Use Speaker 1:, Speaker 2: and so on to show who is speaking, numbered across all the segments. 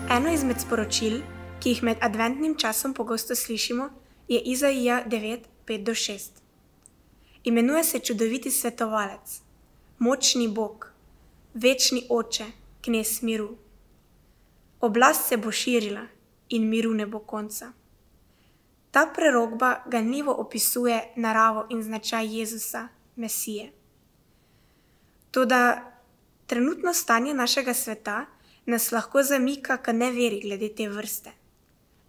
Speaker 1: Eno izmed sporočil, ki jih med adventnim časom pogosto slišimo, je Izaija 9, 5-6. Imenuje se čudoviti svetovalec, močni Bog, večni Oče, knez miru. Oblast se bo širila in miru ne bo konca. Ta prerokba ganljivo opisuje naravo in značaj Jezusa, Mesije. Toda trenutno stanje našega sveta nas lahko zamika k neveri glede te vrste.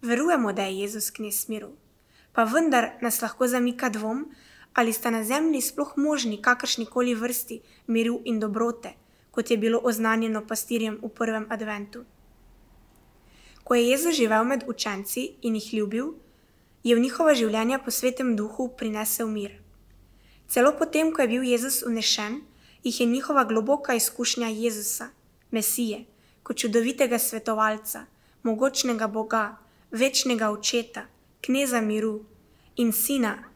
Speaker 1: Verujemo, da je Jezus knez miru, pa vendar nas lahko zamika dvom, ali sta na zemlji sploh možni kakršnikoli vrsti miru in dobrote, kot je bilo oznanjeno pastirjem v prvem adventu. Ko je Jezus živel med učenci in jih ljubil, je v njihova življenja po Svetem Duhu prinesel mir. Celo potem, ko je bil Jezus unešen, jih je njihova globoka izkušnja Jezusa, Mesije, kot čudovitega svetovalca, mogočnega Boga, večnega Očeta, kneza miru in Sina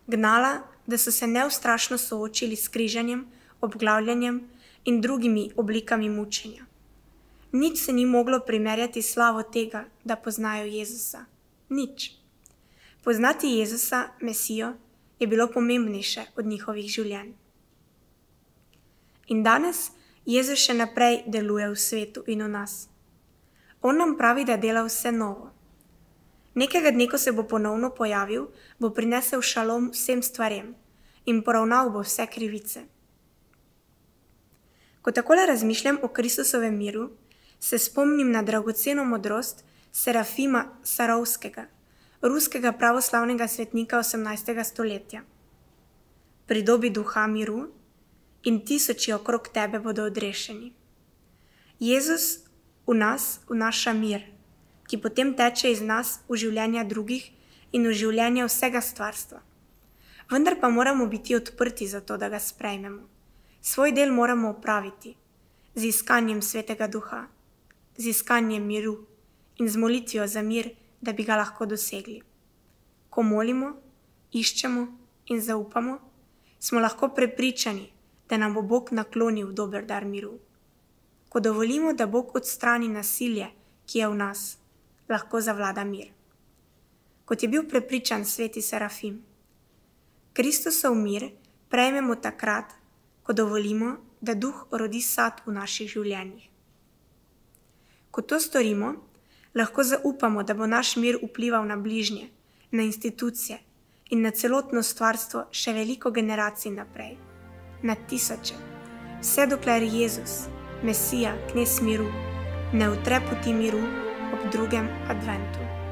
Speaker 1: gnala, da so se neustrašno soočili s križanjem, obglavljanjem in drugimi oblikami mučenja. Nič se ni moglo primerjati slavo tega, da poznajo Jezusa. Nič. Poznati Jezusa, Mesijo, je bilo pomembnejše od njihovih življenj. In danes Jezus še naprej deluje v svetu in v nas. On nam pravi, da dela vse novo. Nekega dne, ko se bo ponovno pojavil, bo prinesel šalom vsem stvarem in poravnal bo vse krivice. Ko takole razmišljam o Kristusovem miru, se spomnim na dragoceno modrost Serafima Sarovskega, ruskega pravoslavnega svetnika 18. stoletja. Pridobi duha miru in tisoči okrog tebe bodo odrešeni. Jezus v nas vnaša mir, ki potem teče iz nas v življenja drugih in v življenje vsega stvarstva. Vendar pa moramo biti odprti za to, da ga sprejmemo. Svoj del moramo opraviti z iskanjem Svetega Duha, z iskanjem miru in z molitvijo za mir, da bi ga lahko dosegli. Ko molimo, iščemo in zaupamo, smo lahko prepričani, da nam bo Bog naklonil dober dar miru. Ko dovolimo, da Bog odstrani nasilje, ki je v nas, lahko zavlada mir. Kot je bil prepričan sveti Serafim. Kristusov mir prejmemo takrat, ko dovolimo, da Duh rodi sad v naših življenjih. Ko to storimo, lahko zaupamo, da bo naš mir vplival na bližnje, na institucije in na celotno stvarstvo še veliko generacij naprej, na tisoče, vse dokler Jezus, Mesija, knez miru, ne utre poti miru ob drugem adventu.